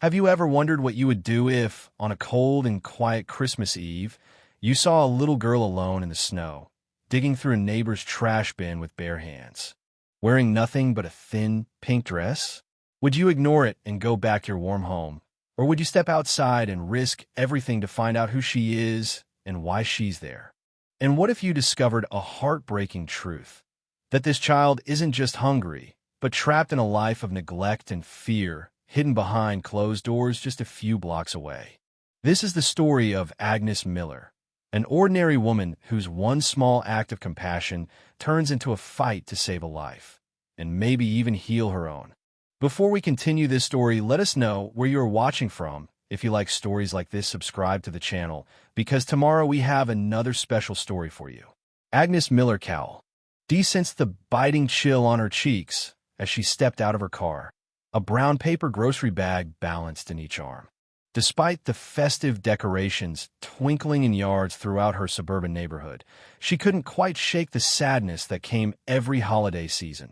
Have you ever wondered what you would do if, on a cold and quiet Christmas Eve, you saw a little girl alone in the snow, digging through a neighbor's trash bin with bare hands, wearing nothing but a thin, pink dress? Would you ignore it and go back to your warm home? Or would you step outside and risk everything to find out who she is and why she's there? And what if you discovered a heartbreaking truth? That this child isn't just hungry, but trapped in a life of neglect and fear, hidden behind closed doors just a few blocks away. This is the story of Agnes Miller, an ordinary woman whose one small act of compassion turns into a fight to save a life, and maybe even heal her own. Before we continue this story, let us know where you are watching from. If you like stories like this, subscribe to the channel, because tomorrow we have another special story for you. Agnes Miller cowl. Dee sensed the biting chill on her cheeks as she stepped out of her car, a brown paper grocery bag balanced in each arm. Despite the festive decorations twinkling in yards throughout her suburban neighborhood, she couldn't quite shake the sadness that came every holiday season,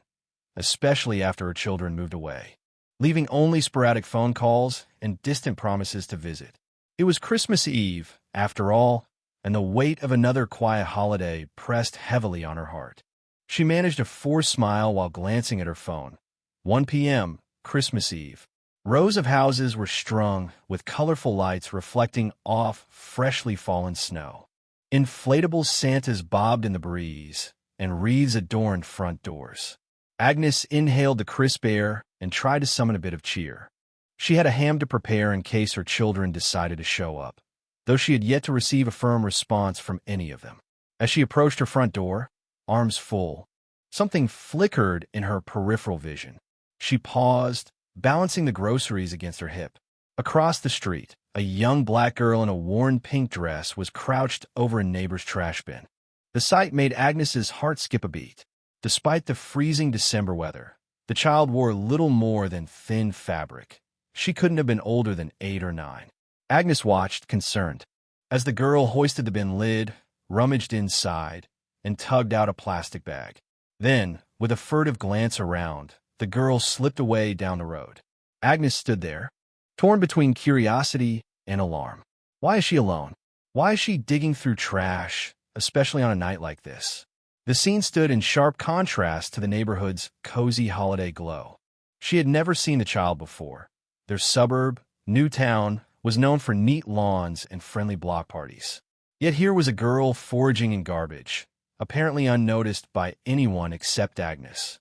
especially after her children moved away, leaving only sporadic phone calls and distant promises to visit. It was Christmas Eve, after all, and the weight of another quiet holiday pressed heavily on her heart. She managed a forced smile while glancing at her phone. 1 p.m., Christmas Eve. Rows of houses were strung with colorful lights reflecting off freshly fallen snow. Inflatable Santas bobbed in the breeze, and wreaths adorned front doors. Agnes inhaled the crisp air and tried to summon a bit of cheer. She had a ham to prepare in case her children decided to show up, though she had yet to receive a firm response from any of them. As she approached her front door, arms full, something flickered in her peripheral vision. She paused, balancing the groceries against her hip. Across the street, a young black girl in a worn pink dress was crouched over a neighbor's trash bin. The sight made Agnes's heart skip a beat. Despite the freezing December weather, the child wore little more than thin fabric. She couldn't have been older than 8 or 9. Agnes watched, concerned, as the girl hoisted the bin lid, rummaged inside, and tugged out a plastic bag. Then, with a furtive glance around, the girl slipped away down the road. Agnes stood there, torn between curiosity and alarm. Why is she alone? Why is she digging through trash, especially on a night like this? The scene stood in sharp contrast to the neighborhood's cozy holiday glow. She had never seen the child before. Their suburb, new town, was known for neat lawns and friendly block parties. Yet here was a girl foraging in garbage, apparently unnoticed by anyone except Agnes.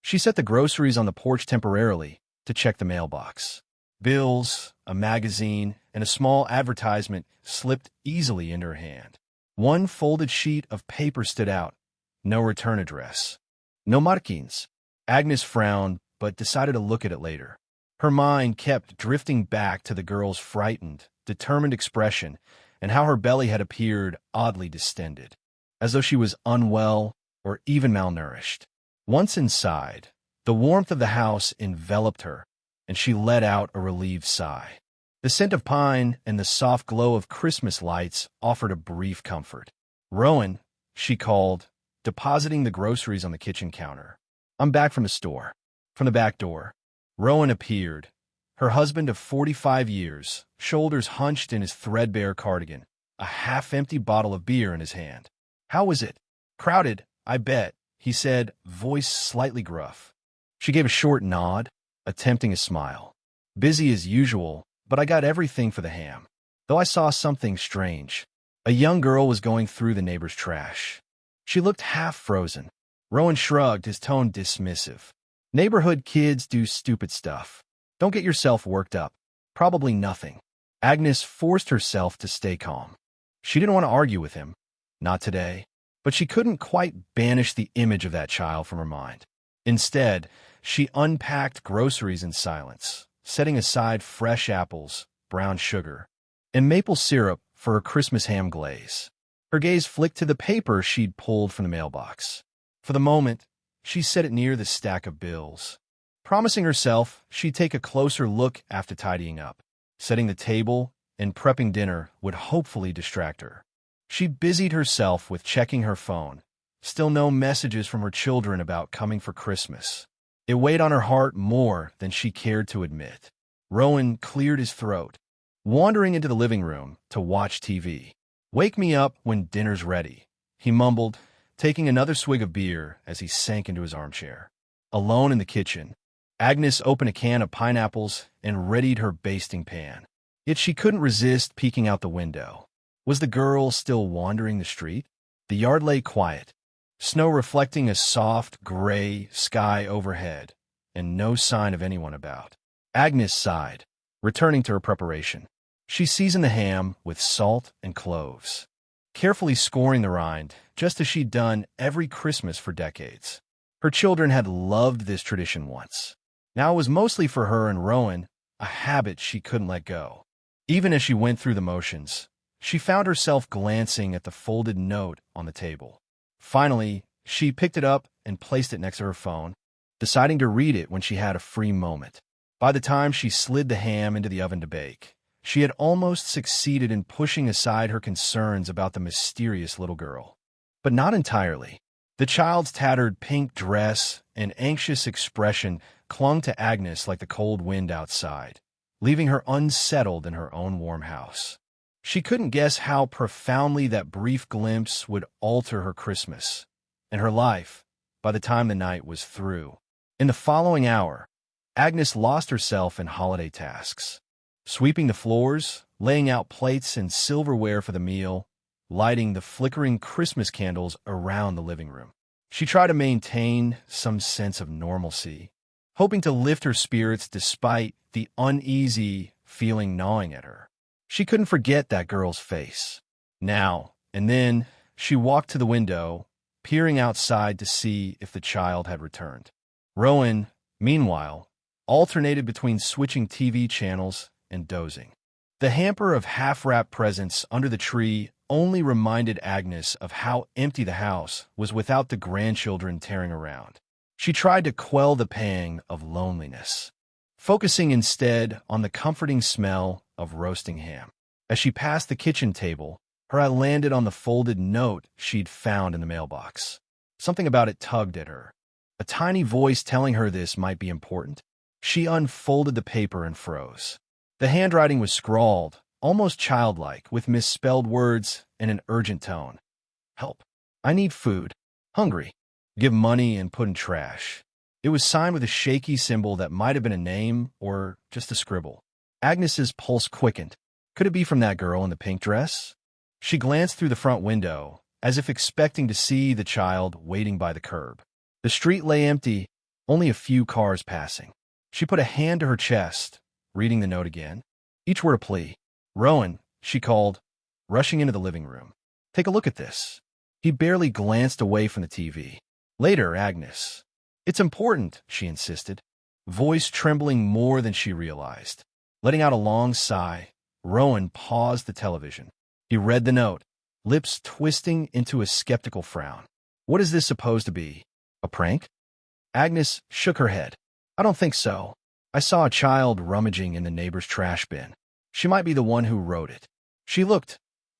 She set the groceries on the porch temporarily to check the mailbox. Bills, a magazine, and a small advertisement slipped easily into her hand. One folded sheet of paper stood out. No return address. No markings. Agnes frowned, but decided to look at it later. Her mind kept drifting back to the girl's frightened, determined expression and how her belly had appeared oddly distended, as though she was unwell or even malnourished. Once inside, the warmth of the house enveloped her, and she let out a relieved sigh. The scent of pine and the soft glow of Christmas lights offered a brief comfort. "Rowan," she called, depositing the groceries on the kitchen counter. "I'm back from the store." From the back door, Rowan appeared, her husband of 45 years, shoulders hunched in his threadbare cardigan, a half-empty bottle of beer in his hand. "How was it?" "Crowded, I bet," he said, voice slightly gruff. She gave a short nod, attempting a smile. "Busy as usual, but I got everything for the ham. Though I saw something strange. A young girl was going through the neighbor's trash. She looked half-frozen." Rowan shrugged, his tone dismissive. "Neighborhood kids do stupid stuff. Don't get yourself worked up. Probably nothing." Agnes forced herself to stay calm. She didn't want to argue with him. Not today. But she couldn't quite banish the image of that child from her mind. Instead, she unpacked groceries in silence, setting aside fresh apples, brown sugar, and maple syrup for her Christmas ham glaze. Her gaze flicked to the paper she'd pulled from the mailbox. For the moment, she set it near the stack of bills, promising herself she'd take a closer look after tidying up. Setting the table and prepping dinner would hopefully distract her. She busied herself with checking her phone. Still no messages from her children about coming for Christmas. It weighed on her heart more than she cared to admit. Rowan cleared his throat, wandering into the living room to watch TV. "Wake me up when dinner's ready," he mumbled, taking another swig of beer as he sank into his armchair. Alone in the kitchen, Agnes opened a can of pineapples and readied her basting pan. Yet she couldn't resist peeking out the window. Was the girl still wandering the street? The yard lay quiet, snow reflecting a soft, gray sky overhead, and no sign of anyone about. Agnes sighed, returning to her preparation. She seasoned the ham with salt and cloves, carefully scoring the rind, just as she'd done every Christmas for decades. Her children had loved this tradition once. Now it was mostly for her and Rowan, a habit she couldn't let go. Even as she went through the motions, she found herself glancing at the folded note on the table. Finally, she picked it up and placed it next to her phone, deciding to read it when she had a free moment. By the time she slid the ham into the oven to bake, she had almost succeeded in pushing aside her concerns about the mysterious little girl. But not entirely. The child's tattered pink dress and anxious expression clung to Agnes like the cold wind outside, leaving her unsettled in her own warm house. She couldn't guess how profoundly that brief glimpse would alter her Christmas and her life by the time the night was through. In the following hour, Agnes lost herself in holiday tasks, sweeping the floors, laying out plates and silverware for the meal, lighting the flickering Christmas candles around the living room. She tried to maintain some sense of normalcy, hoping to lift her spirits despite the uneasy feeling gnawing at her. She couldn't forget that girl's face. Now and then, she walked to the window, peering outside to see if the child had returned. Rowan, meanwhile, alternated between switching TV channels and dozing. The hamper of half-wrapped presents under the tree only reminded Agnes of how empty the house was without the grandchildren tearing around. She tried to quell the pang of loneliness, focusing instead on the comforting smell of roasting ham. As she passed the kitchen table, her eye landed on the folded note she'd found in the mailbox. Something about it tugged at her, a tiny voice telling her this might be important. She unfolded the paper and froze. The handwriting was scrawled, almost childlike, with misspelled words and an urgent tone. "Help. I need food. Hungry. Give money and put in trash." It was signed with a shaky symbol that might have been a name or just a scribble. Agnes's pulse quickened. Could it be from that girl in the pink dress? She glanced through the front window, as if expecting to see the child waiting by the curb. The street lay empty, only a few cars passing. She put a hand to her chest, reading the note again. Each word a plea. "Rowan," she called, rushing into the living room. "Take a look at this." He barely glanced away from the TV. "Later, Agnes." "It's important," she insisted, voice trembling more than she realized. Letting out a long sigh, Rowan paused the television. He read the note, lips twisting into a skeptical frown. "What is this supposed to be? A prank?" Agnes shook her head. "I don't think so. I saw a child rummaging in the neighbor's trash bin. She might be the one who wrote it."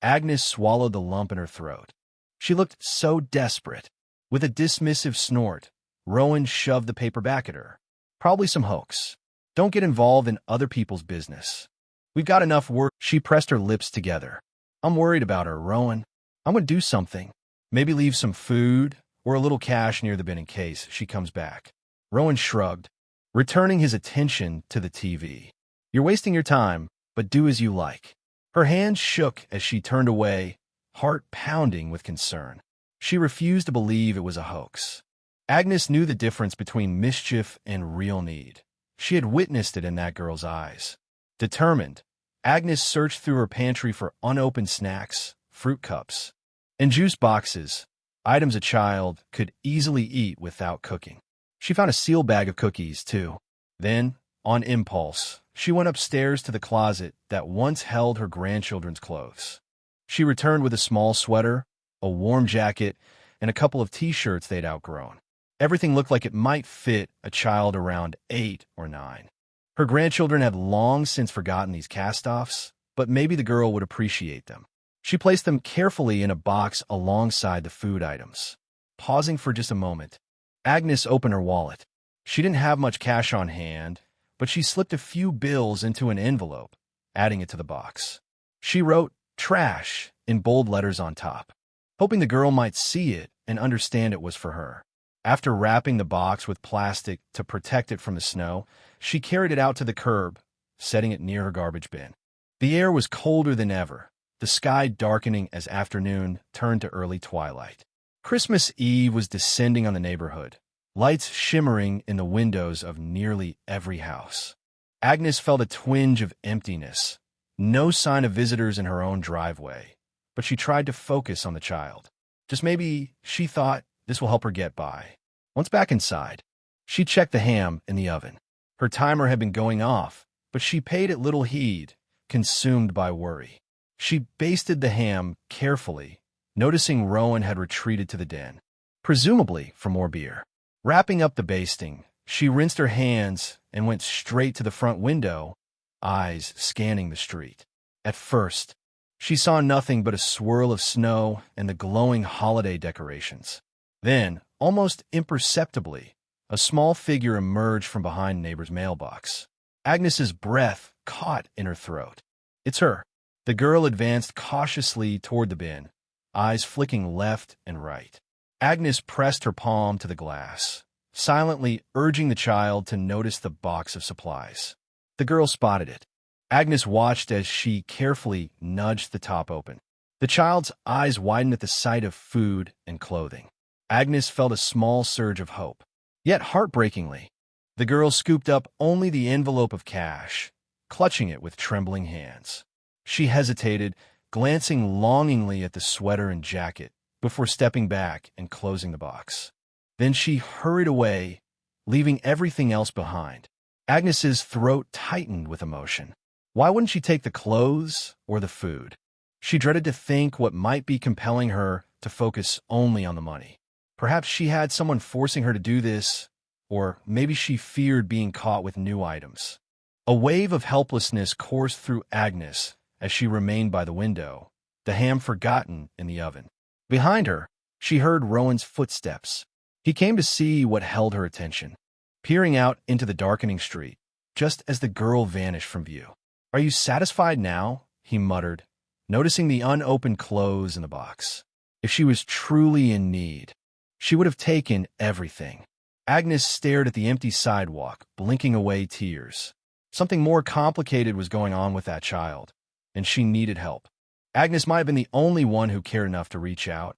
Agnes swallowed the lump in her throat. She looked so desperate. With a dismissive snort, Rowan shoved the paper back at her. "Probably some hoax. Don't get involved in other people's business. We've got enough work." She pressed her lips together. "I'm worried about her, Rowan. I'm going to do something. Maybe leave some food or a little cash near the bin in case she comes back." Rowan shrugged, returning his attention to the TV. "You're wasting your time, but do as you like." Her hands shook as she turned away, heart pounding with concern. She refused to believe it was a hoax. Agnes knew the difference between mischief and real need. She had witnessed it in that girl's eyes. Determined, Agnes searched through her pantry for unopened snacks, fruit cups, and juice boxes, items a child could easily eat without cooking. She found a sealed bag of cookies, too. Then, on impulse, she went upstairs to the closet that once held her grandchildren's clothes. She returned with a small sweater, a warm jacket, and a couple of T-shirts they'd outgrown. Everything looked like it might fit a child around 8 or 9. Her grandchildren had long since forgotten these cast-offs, but maybe the girl would appreciate them. She placed them carefully in a box alongside the food items. Pausing for just a moment, Agnes opened her wallet. She didn't have much cash on hand, but she slipped a few bills into an envelope, adding it to the box. She wrote "trash" in bold letters on top, hoping the girl might see it and understand it was for her. After wrapping the box with plastic to protect it from the snow, she carried it out to the curb, setting it near her garbage bin. The air was colder than ever, the sky darkening as afternoon turned to early twilight. Christmas Eve was descending on the neighborhood, lights shimmering in the windows of nearly every house. Agnes felt a twinge of emptiness, no sign of visitors in her own driveway, but she tried to focus on the child. Just maybe, she thought, this will help her get by. Once back inside, she checked the ham in the oven. Her timer had been going off, but she paid it little heed, consumed by worry. She basted the ham carefully, noticing Rowan had retreated to the den, presumably for more beer. Wrapping up the basting, she rinsed her hands and went straight to the front window, eyes scanning the street. At first, she saw nothing but a swirl of snow and the glowing holiday decorations. Then, almost imperceptibly, a small figure emerged from behind a neighbor's mailbox. Agnes's breath caught in her throat. "It's her." The girl advanced cautiously toward the bin, eyes flicking left and right. Agnes pressed her palm to the glass, silently urging the child to notice the box of supplies. The girl spotted it. Agnes watched as she carefully nudged the top open. The child's eyes widened at the sight of food and clothing. Agnes felt a small surge of hope. Yet heartbreakingly, the girl scooped up only the envelope of cash, clutching it with trembling hands. She hesitated, glancing longingly at the sweater and jacket before stepping back and closing the box. Then she hurried away, leaving everything else behind. Agnes's throat tightened with emotion. Why wouldn't she take the clothes or the food? She dreaded to think what might be compelling her to focus only on the money. Perhaps she had someone forcing her to do this, or maybe she feared being caught with new items. A wave of helplessness coursed through Agnes as she remained by the window, the ham forgotten in the oven. Behind her, she heard Rowan's footsteps. He came to see what held her attention, peering out into the darkening street, just as the girl vanished from view. "Are you satisfied now?" he muttered, noticing the unopened clothes in the box. If she was truly in need, she would have taken everything. Agnes stared at the empty sidewalk, blinking away tears. Something more complicated was going on with that child, and she needed help. Agnes might have been the only one who cared enough to reach out,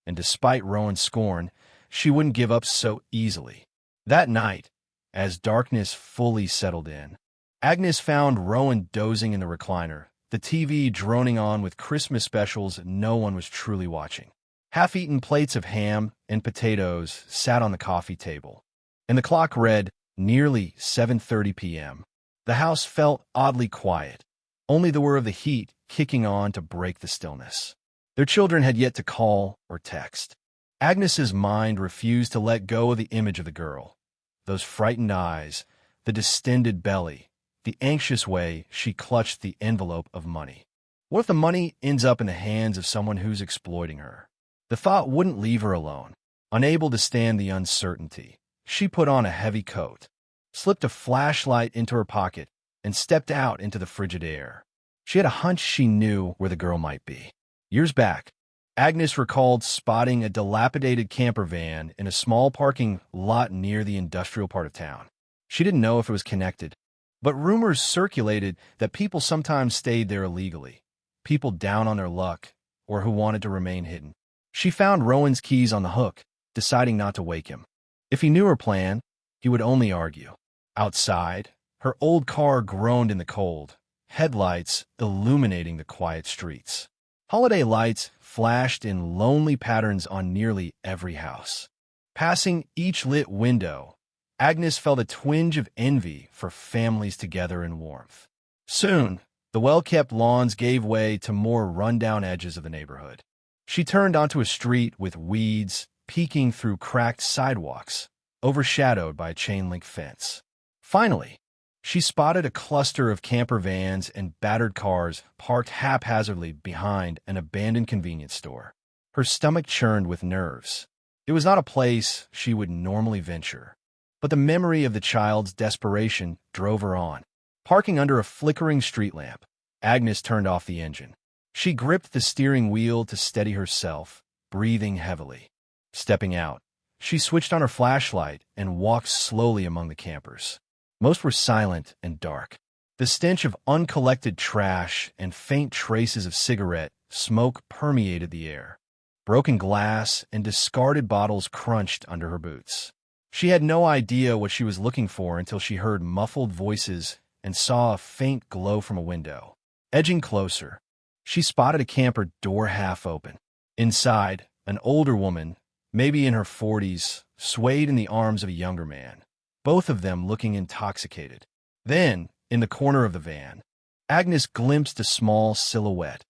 and despite Rowan's scorn, she wouldn't give up so easily. That night, as darkness fully settled in, Agnes found Rowan dozing in the recliner, the TV droning on with Christmas specials no one was truly watching. Half-eaten plates of ham and potatoes sat on the coffee table, and the clock read nearly 7:30 p.m. The house felt oddly quiet, only the whir of the heat kicking on to break the stillness. Their children had yet to call or text. Agnes's mind refused to let go of the image of the girl, those frightened eyes, the distended belly, the anxious way she clutched the envelope of money. What if the money ends up in the hands of someone who's exploiting her? The thought wouldn't leave her alone. Unable to stand the uncertainty, she put on a heavy coat, slipped a flashlight into her pocket, and stepped out into the frigid air. She had a hunch she knew where the girl might be. Years back, Agnes recalled spotting a dilapidated camper van in a small parking lot near the industrial part of town. She didn't know if it was connected, but rumors circulated that people sometimes stayed there illegally, people down on their luck or who wanted to remain hidden. She found Rowan's keys on the hook, deciding not to wake him. If he knew her plan, he would only argue. Outside, her old car groaned in the cold, headlights illuminating the quiet streets. Holiday lights flashed in lonely patterns on nearly every house. Passing each lit window, Agnes felt a twinge of envy for families together in warmth. Soon, the well-kept lawns gave way to more run-down edges of the neighborhood. She turned onto a street with weeds peeking through cracked sidewalks, overshadowed by a chain-link fence. Finally, she spotted a cluster of camper vans and battered cars parked haphazardly behind an abandoned convenience store. Her stomach churned with nerves. It was not a place she would normally venture, but the memory of the child's desperation drove her on. Parking under a flickering street lamp, Agnes turned off the engine. She gripped the steering wheel to steady herself, breathing heavily. Stepping out, she switched on her flashlight and walked slowly among the campers. Most were silent and dark. The stench of uncollected trash and faint traces of cigarette smoke permeated the air. Broken glass and discarded bottles crunched under her boots. She had no idea what she was looking for until she heard muffled voices and saw a faint glow from a window. Edging closer, she spotted a camper door half open. Inside, an older woman, maybe in her 40s, swayed in the arms of a younger man, both of them looking intoxicated. Then, in the corner of the van, Agnes glimpsed a small silhouette,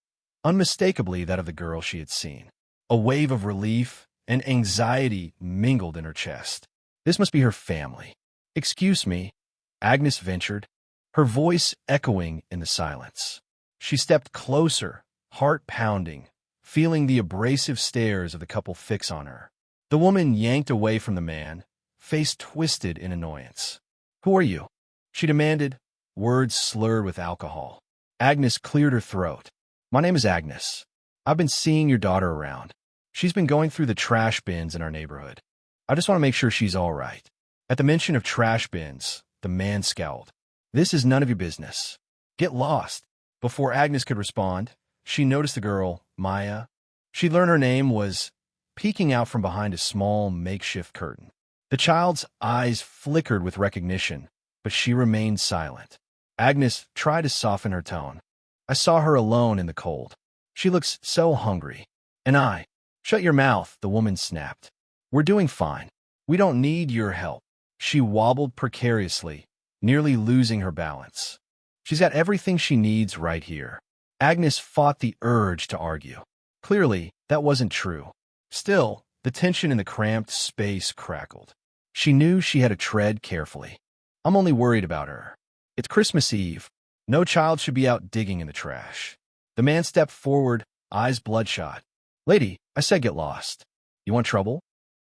unmistakably that of the girl she had seen. A wave of relief and anxiety mingled in her chest. This must be her family. "Excuse me," Agnes ventured, her voice echoing in the silence. She stepped closer, heart pounding, feeling the abrasive stares of the couple fix on her. The woman yanked away from the man, face twisted in annoyance. "Who are you?" she demanded, words slurred with alcohol. Agnes cleared her throat. "My name is Agnes. I've been seeing your daughter around. She's been going through the trash bins in our neighborhood. I just want to make sure she's all right." At the mention of trash bins, the man scowled. "This is none of your business. Get lost." Before Agnes could respond, she noticed the girl, Maya. She learned her name was peeking out from behind a small makeshift curtain. The child's eyes flickered with recognition, but she remained silent. Agnes tried to soften her tone. "I saw her alone in the cold. She looks so hungry. And I—" "Shut your mouth," the woman snapped. "We're doing fine. We don't need your help." She wobbled precariously, nearly losing her balance. "She's got everything she needs right here." Agnes fought the urge to argue. Clearly, that wasn't true. Still, the tension in the cramped space crackled. She knew she had to tread carefully. "I'm only worried about her. It's Christmas Eve. No child should be out digging in the trash." The man stepped forward, eyes bloodshot. "Lady, I said get lost. You want trouble?"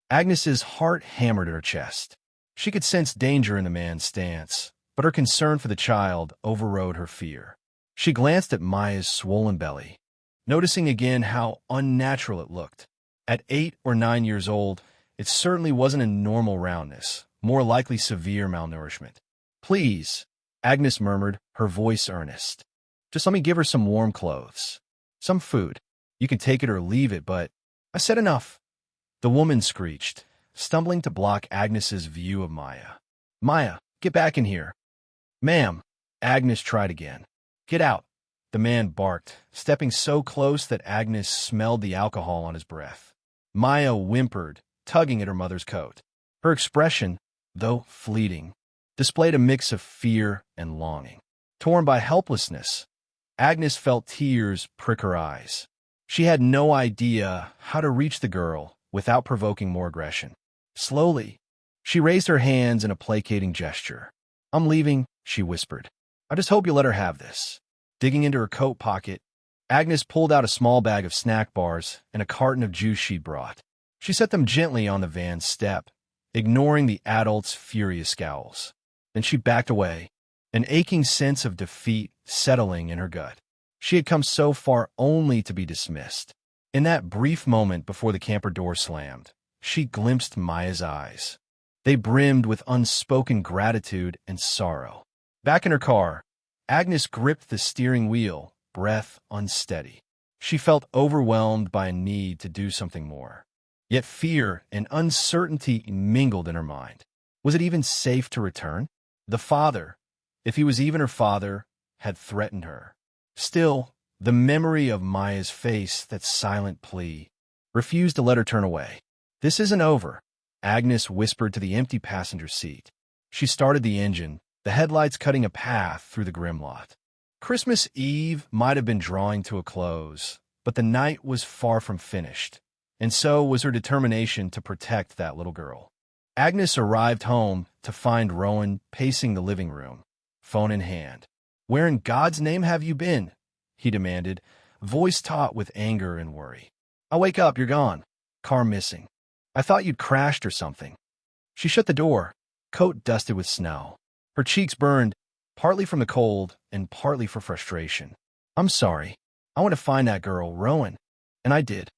Agnes's heart hammered at her chest. She could sense danger in the man's stance, but her concern for the child overrode her fear. She glanced at Maya's swollen belly, noticing again how unnatural it looked. At 8 or 9 years old, it certainly wasn't a normal roundness, more likely severe malnourishment. "Please," Agnes murmured, her voice earnest. "Just let me give her some warm clothes. Some food. You can take it or leave it, but—" "I said enough," the woman screeched, stumbling to block Agnes's view of Maya. "Maya, get back in here." "Ma'am," Agnes tried again. "Get out," the man barked, stepping so close that Agnes smelled the alcohol on his breath. Maya whimpered, tugging at her mother's coat. Her expression, though fleeting, displayed a mix of fear and longing. Torn by helplessness, Agnes felt tears prick her eyes. She had no idea how to reach the girl without provoking more aggression. Slowly, she raised her hands in a placating gesture. "I'm leaving," she whispered. "I just hope you'll let her have this." Digging into her coat pocket, Agnes pulled out a small bag of snack bars and a carton of juice she'd brought. She set them gently on the van's step, ignoring the adult's furious scowls. Then she backed away, an aching sense of defeat settling in her gut. She had come so far only to be dismissed. In that brief moment before the camper door slammed, she glimpsed Maya's eyes. They brimmed with unspoken gratitude and sorrow. Back in her car, Agnes gripped the steering wheel, breath unsteady. She felt overwhelmed by a need to do something more. Yet fear and uncertainty mingled in her mind. Was it even safe to return? The father, if he was even her father, had threatened her. Still, the memory of Maya's face, that silent plea, refused to let her turn away. "This isn't over," Agnes whispered to the empty passenger seat. She started the engine, the headlights cutting a path through the grim lot. Christmas Eve might have been drawing to a close, but the night was far from finished, and so was her determination to protect that little girl. Agnes arrived home to find Rowan pacing the living room, phone in hand. "Where in God's name have you been?" he demanded, voice taut with anger and worry. "I wake up, you're gone. Car missing. I thought you'd crashed or something." She shut the door, coat dusted with snow. Her cheeks burned, partly from the cold and partly for frustration. "I'm sorry. I want to find that girl, Rowan." "And I did."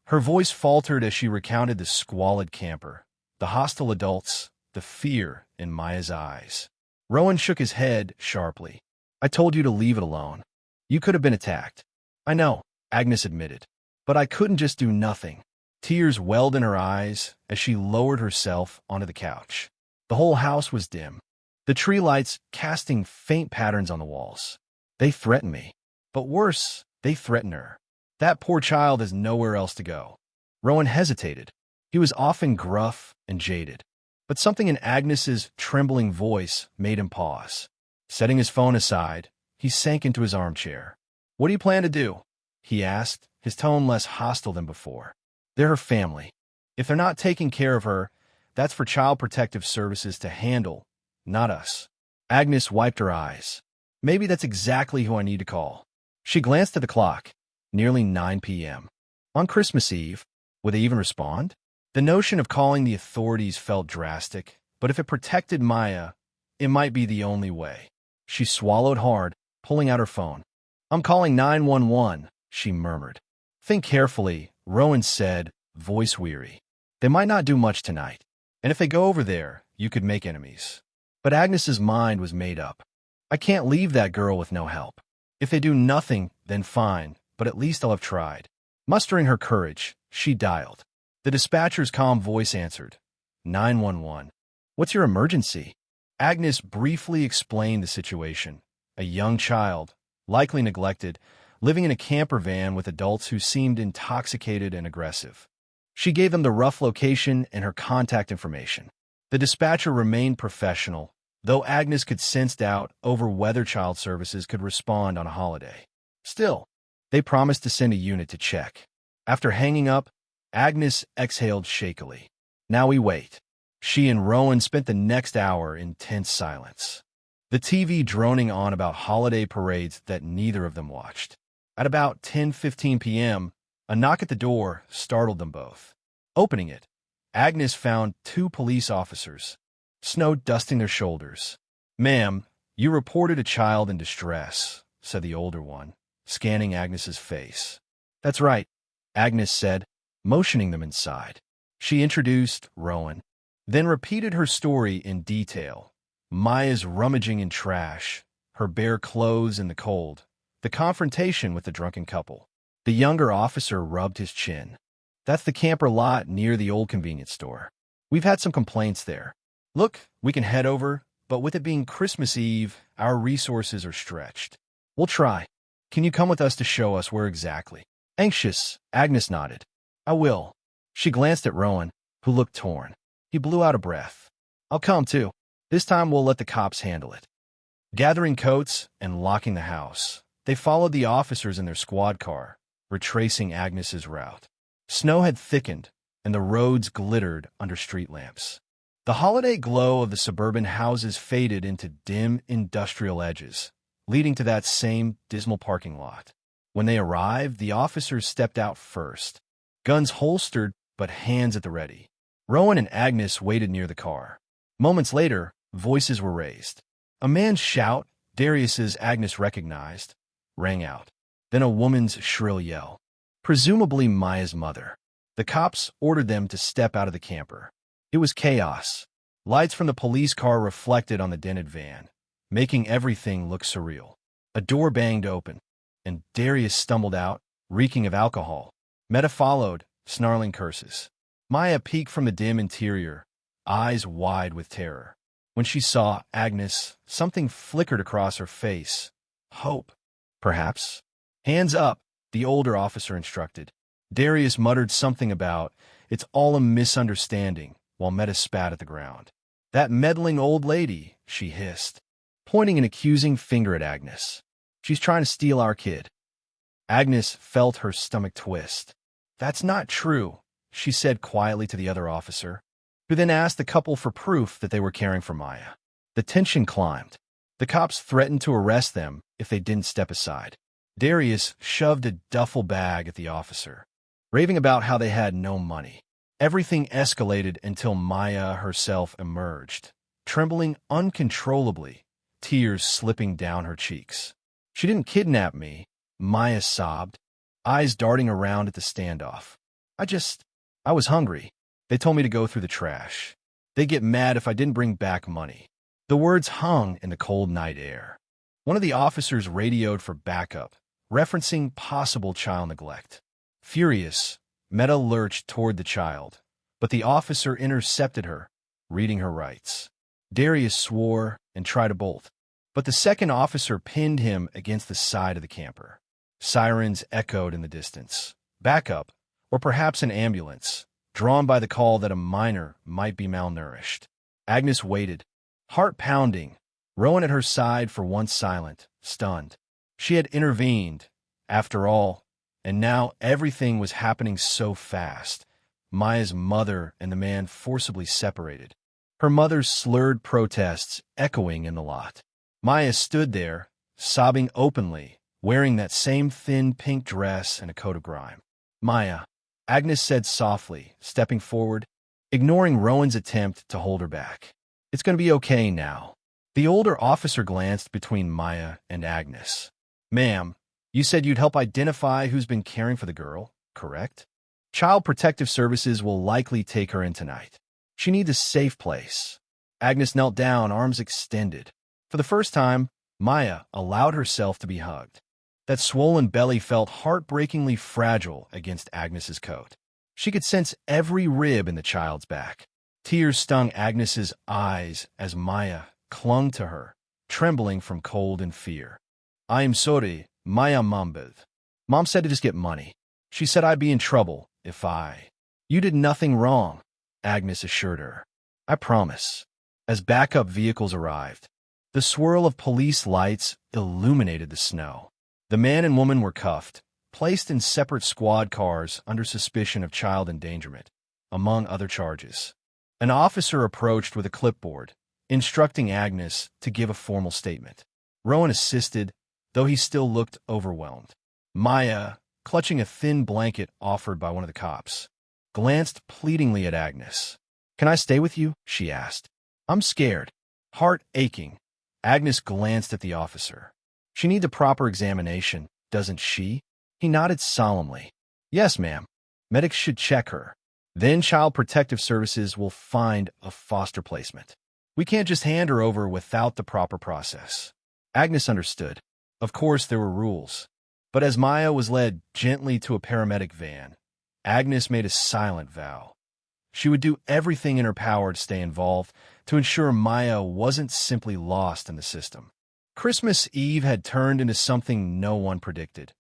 Her voice faltered as she recounted the squalid camper, the hostile adults, the fear in Maya's eyes. Rowan shook his head sharply. "I told you to leave it alone. You could have been attacked." "I know," Agnes admitted. "But I couldn't just do nothing." Tears welled in her eyes as she lowered herself onto the couch. The whole house was dim, the tree lights casting faint patterns on the walls. "They threaten me. But worse, they threaten her. That poor child has nowhere else to go." Rowan hesitated. He was often gruff and jaded, but something in Agnes's trembling voice made him pause. Setting his phone aside, he sank into his armchair. "What do you plan to do?" he asked, his tone less hostile than before. "They're her family. If they're not taking care of her, that's for Child Protective Services to handle, not us." Agnes wiped her eyes. "Maybe that's exactly who I need to call." She glanced at the clock. Nearly 9 p.m. On Christmas Eve, would they even respond? The notion of calling the authorities felt drastic, but if it protected Maya, it might be the only way. She swallowed hard, pulling out her phone. "I'm calling 911, she murmured. "Think carefully," Rowan said, voice weary. "They might not do much tonight, and if they go over there, you could make enemies." But Agnes's mind was made up. "I can't leave that girl with no help. If they do nothing, then fine, but at least I'll have tried." Mustering her courage, she dialed. The dispatcher's calm voice answered. 911. "What's your emergency?" Agnes briefly explained the situation. A young child, likely neglected, living in a camper van with adults who seemed intoxicated and aggressive. She gave them the rough location and her contact information. The dispatcher remained professional, though Agnes could sense doubt over whether Child Services could respond on a holiday. Still, they promised to send a unit to check. After hanging up, Agnes exhaled shakily. Now we wait. She and Rowan spent the next hour in tense silence, the TV droning on about holiday parades that neither of them watched. At about 10:15 p.m., a knock at the door startled them both. Opening it, Agnes found 2 police officers, snow dusting their shoulders. "Ma'am, you reported a child in distress," said the older one, scanning Agnes's face. "That's right," Agnes said, motioning them inside. She introduced Rowan, then repeated her story in detail. Maya's rummaging in trash, her bare clothes in the cold, the confrontation with the drunken couple. The younger officer rubbed his chin. "That's the camper lot near the old convenience store. We've had some complaints there. Look, we can head over, but with it being Christmas Eve, our resources are stretched. We'll try. Can you come with us to show us where exactly?" Anxious, Agnes nodded. "I will." She glanced at Rowan, who looked torn. He blew out a breath. "I'll come too. This time we'll let the cops handle it." Gathering coats and locking the house, they followed the officers in their squad car, retracing Agnes's route. Snow had thickened, and the roads glittered under street lamps. The holiday glow of the suburban houses faded into dim industrial edges, leading to that same dismal parking lot. When they arrived, the officers stepped out first, guns holstered but hands at the ready. Rowan and Agnes waited near the car. Moments later, voices were raised. A man's shout, Darius's Agnes recognized, rang out. Then a woman's shrill yell. Presumably Maya's mother. The cops ordered them to step out of the camper. It was chaos. Lights from the police car reflected on the dented van, making everything look surreal. A door banged open, and Darius stumbled out, reeking of alcohol. Meta followed, snarling curses. Maya peeked from the dim interior, eyes wide with terror. When she saw Agnes, something flickered across her face. Hope, perhaps. "Hands up," the older officer instructed. Darius muttered something about, "It's all a misunderstanding," while Meta spat at the ground. "That meddling old lady," she hissed, pointing an accusing finger at Agnes. "She's trying to steal our kid." Agnes felt her stomach twist. "That's not true," she said quietly to the other officer, who then asked the couple for proof that they were caring for Maya. The tension climbed. The cops threatened to arrest them if they didn't step aside. Darius shoved a duffel bag at the officer, raving about how they had no money. Everything escalated until Maya herself emerged, trembling uncontrollably, tears slipping down her cheeks. "She didn't kidnap me," Maya sobbed, eyes darting around at the standoff. I was hungry. They told me to go through the trash. They'd get mad if I didn't bring back money." The words hung in the cold night air. One of the officers radioed for backup, referencing possible child neglect. Furious, Meta lurched toward the child, but the officer intercepted her, reading her rights. Darius swore and tried to bolt, but the second officer pinned him against the side of the camper. Sirens echoed in the distance. Backup, or perhaps an ambulance, drawn by the call that a minor might be malnourished. Agnes waited, heart pounding, Rowan at her side for once silent, stunned. She had intervened, after all, and now everything was happening so fast. Maya's mother and the man forcibly separated, her mother's slurred protests echoing in the lot. Maya stood there, sobbing openly, wearing that same thin pink dress and a coat of grime. "Maya," Agnes said softly, stepping forward, ignoring Rowan's attempt to hold her back. "It's going to be okay now." The older officer glanced between Maya and Agnes. "Ma'am, you said you'd help identify who's been caring for the girl, correct? Child Protective Services will likely take her in tonight. She needs a safe place." Agnes knelt down, arms extended. For the first time, Maya allowed herself to be hugged. That swollen belly felt heartbreakingly fragile against Agnes's coat. She could sense every rib in the child's back. Tears stung Agnes's eyes as Maya clung to her, trembling from cold and fear. "I am sorry, Maya mumbled. Mom said to just get money. She said I'd be in trouble if I—" "You did nothing wrong," Agnes assured her. "I promise." As backup vehicles arrived, the swirl of police lights illuminated the snow. The man and woman were cuffed, placed in separate squad cars under suspicion of child endangerment, among other charges. An officer approached with a clipboard, instructing Agnes to give a formal statement. Rowan assisted, though he still looked overwhelmed. Maya, clutching a thin blanket offered by one of the cops, glanced pleadingly at Agnes. "Can I stay with you?" she asked. "I'm scared." Heart aching, Agnes glanced at the officer. "She needs a proper examination, doesn't she?" He nodded solemnly. "Yes, ma'am. Medics should check her. Then Child Protective Services will find a foster placement. We can't just hand her over without the proper process." Agnes understood. Of course there were rules. But as Maya was led gently to a paramedic van, Agnes made a silent vow. She would do everything in her power to stay involved, to ensure Maya wasn't simply lost in the system. Christmas Eve had turned into something no one predicted.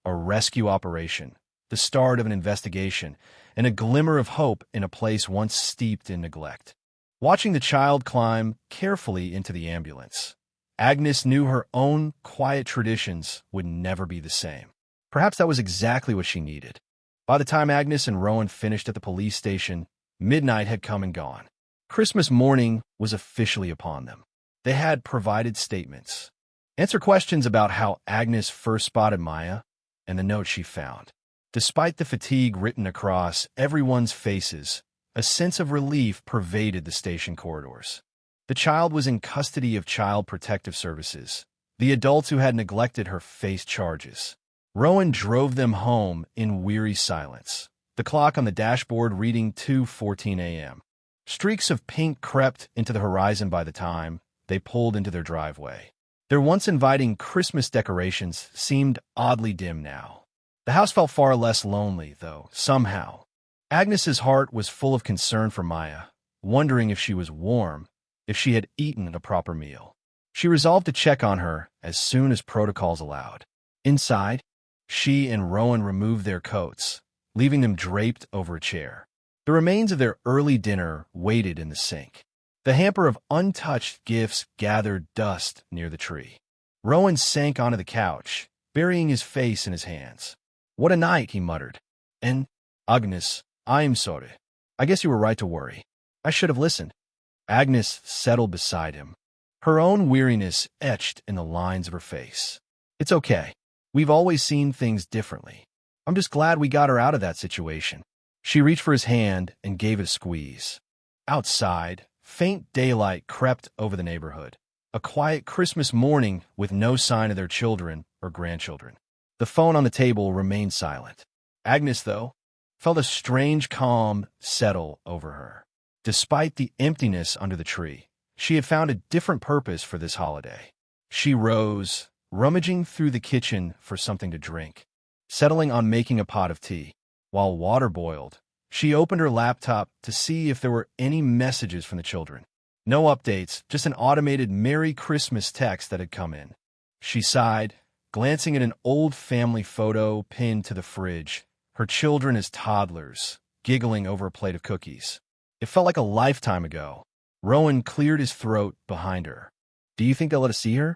A rescue operation, the start of an investigation, and a glimmer of hope in a place once steeped in neglect. Watching the child climb carefully into the ambulance, Agnes knew her own quiet traditions would never be the same. Perhaps that was exactly what she needed. By the time Agnes and Rowan finished at the police station, midnight had come and gone. Christmas morning was officially upon them. They had provided statements, answer questions about how Agnes first spotted Maya, and the note she found. Despite the fatigue written across everyone's faces, a sense of relief pervaded the station corridors. The child was in custody of Child Protective Services. The adults who had neglected her faced charges. Rowan drove them home in weary silence, the clock on the dashboard reading 2:14 a.m. Streaks of pink crept into the horizon by the time they pulled into their driveway. Their once inviting Christmas decorations seemed oddly dim now. The house felt far less lonely, though, somehow. Agnes's heart was full of concern for Maya, wondering if she was warm, if she had eaten a proper meal. She resolved to check on her as soon as protocols allowed. Inside, she and Rowan removed their coats, leaving them draped over a chair. The remains of their early dinner waited in the sink. The hamper of untouched gifts gathered dust near the tree. Rowan sank onto the couch, burying his face in his hands. "What a night," he muttered. "And, Agnes, I'm sorry. I guess you were right to worry. I should have listened." Agnes settled beside him, her own weariness etched in the lines of her face. "It's okay. We've always seen things differently. I'm just glad we got her out of that situation." She reached for his hand and gave it a squeeze. Outside, faint daylight crept over the neighborhood. A quiet Christmas morning with no sign of their children or grandchildren. The phone on the table remained silent. Agnes, though, felt a strange calm settle over her. Despite the emptiness under the tree, she had found a different purpose for this holiday. She rose, rummaging through the kitchen for something to drink, settling on making a pot of tea. While water boiled, she opened her laptop to see if there were any messages from the children. No updates, just an automated Merry Christmas text that had come in. She sighed, glancing at an old family photo pinned to the fridge, her children as toddlers, giggling over a plate of cookies. It felt like a lifetime ago. Rowan cleared his throat behind her. "Do you think they'll let us see her?"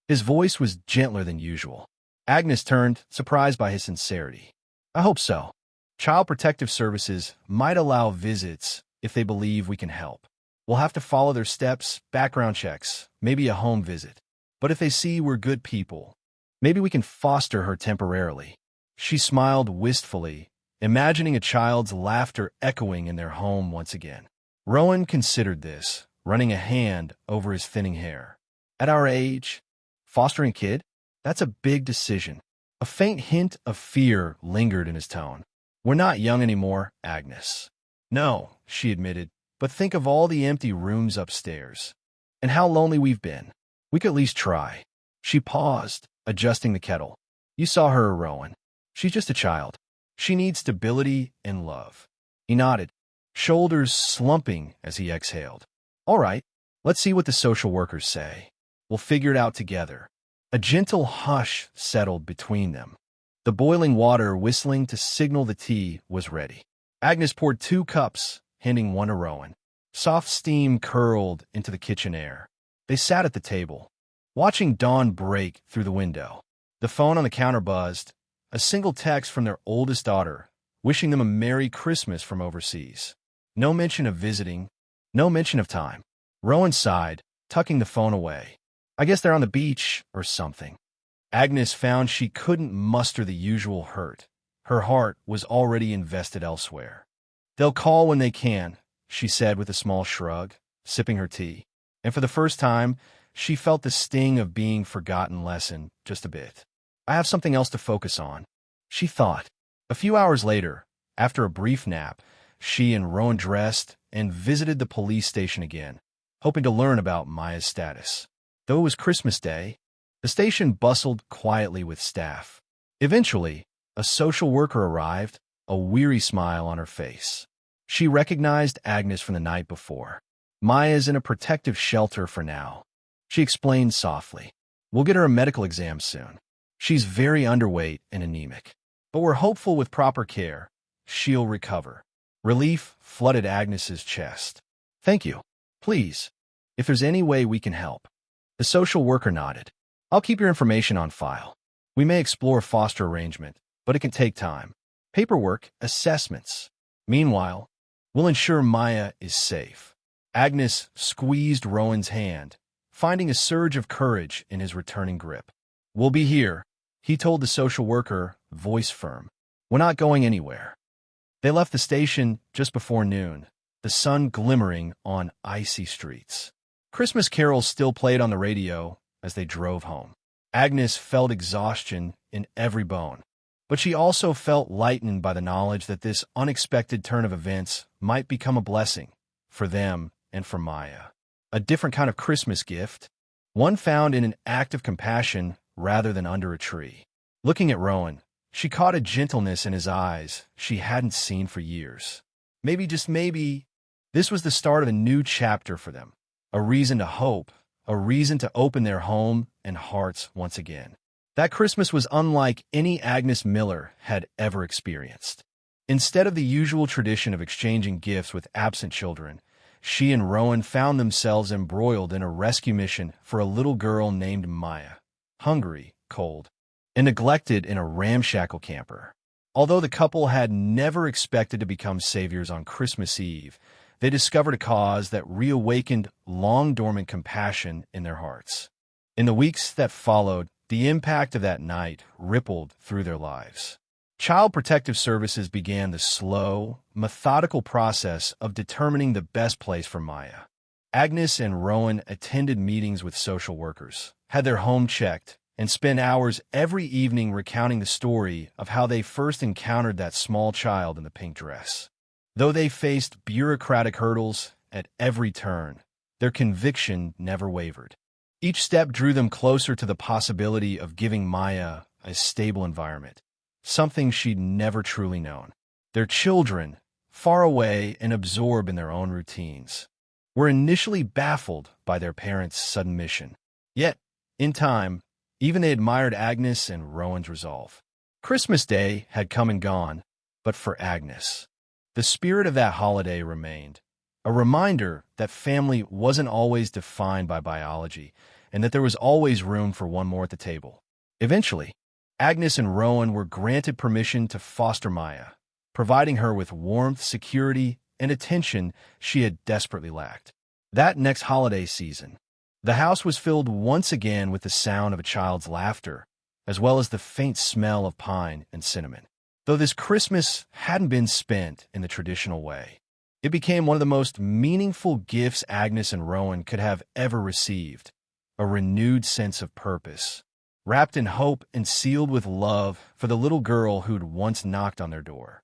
His voice was gentler than usual. Agnes turned, surprised by his sincerity. "I hope so. Child Protective Services might allow visits if they believe we can help. We'll have to follow their steps, background checks, maybe a home visit. But if they see we're good people, maybe we can foster her temporarily." She smiled wistfully, imagining a child's laughter echoing in their home once again. Rowan considered this, running a hand over his thinning hair. At our age, fostering a kid? That's a big decision. A faint hint of fear lingered in his tone. "We're not young anymore, Agnes." "No," she admitted, "but think of all the empty rooms upstairs. And how lonely we've been. We could at least try." She paused, adjusting the kettle. "You saw her, Rowan. She's just a child. She needs stability and love." He nodded, shoulders slumping as he exhaled. "All right, let's see what the social workers say. We'll figure it out together." A gentle hush settled between them. The boiling water whistling to signal the tea was ready. Agnes poured 2 cups, handing one to Rowan. Soft steam curled into the kitchen air. They sat at the table, watching dawn break through the window. The phone on the counter buzzed, a single text from their oldest daughter, wishing them a Merry Christmas from overseas. No mention of visiting, no mention of time. Rowan sighed, tucking the phone away. "I guess they're on the beach or something." Agnes found she couldn't muster the usual hurt. Her heart was already invested elsewhere. "They'll call when they can," she said with a small shrug, sipping her tea. And for the first time, she felt the sting of being forgotten lessen just a bit. "I have something else to focus on," she thought. A few hours later, after a brief nap, she and Rowan dressed and visited the police station again, hoping to learn about Maya's status. Though it was Christmas Day, the station bustled quietly with staff. Eventually, a social worker arrived, a weary smile on her face. She recognized Agnes from the night before. "Maya's in a protective shelter for now," she explained softly. "We'll get her a medical exam soon. She's very underweight and anemic, but we're hopeful with proper care, she'll recover." Relief flooded Agnes's chest. "Thank you. Please, if there's any way we can help." The social worker nodded. "I'll keep your information on file. We may explore foster arrangement, but it can take time. Paperwork, assessments. Meanwhile, we'll ensure Maya is safe." Agnes squeezed Rowan's hand, finding a surge of courage in his returning grip. "We'll be here," he told the social worker, voice firm. "We're not going anywhere." They left the station just before noon, the sun glimmering on icy streets. Christmas carols still played on the radio as they drove home. Agnes felt exhaustion in every bone, but she also felt lightened by the knowledge that this unexpected turn of events might become a blessing for them and for Maya. A different kind of Christmas gift, one found in an act of compassion rather than under a tree. Looking at Rowan, she caught a gentleness in his eyes she hadn't seen for years. Maybe, just maybe, this was the start of a new chapter for them. A reason to hope, a reason to open their home and hearts once again. That Christmas was unlike any Agnes Miller had ever experienced. Instead of the usual tradition of exchanging gifts with absent children, she and Rowan found themselves embroiled in a rescue mission for a little girl named Maya, hungry, cold, and neglected in a ramshackle camper. Although the couple had never expected to become saviors on Christmas Eve, they discovered a cause that reawakened long-dormant compassion in their hearts. In the weeks that followed, the impact of that night rippled through their lives. Child Protective Services began the slow, methodical process of determining the best place for Maya. Agnes and Rowan attended meetings with social workers, had their home checked, and spent hours every evening recounting the story of how they first encountered that small child in the pink dress. Though they faced bureaucratic hurdles at every turn, their conviction never wavered. Each step drew them closer to the possibility of giving Maya a stable environment, something she'd never truly known. Their children, far away and absorbed in their own routines, were initially baffled by their parents' sudden mission. Yet, in time, even they admired Agnes and Rowan's resolve. Christmas Day had come and gone, but for Agnes, the spirit of that holiday remained, a reminder that family wasn't always defined by biology and that there was always room for one more at the table. Eventually, Agnes and Rowan were granted permission to foster Maya, providing her with warmth, security, and attention she had desperately lacked. That next holiday season, the house was filled once again with the sound of a child's laughter, as well as the faint smell of pine and cinnamon. Though this Christmas hadn't been spent in the traditional way, it became one of the most meaningful gifts Agnes and Rowan could have ever received, a renewed sense of purpose, wrapped in hope and sealed with love for the little girl who'd once knocked on their door.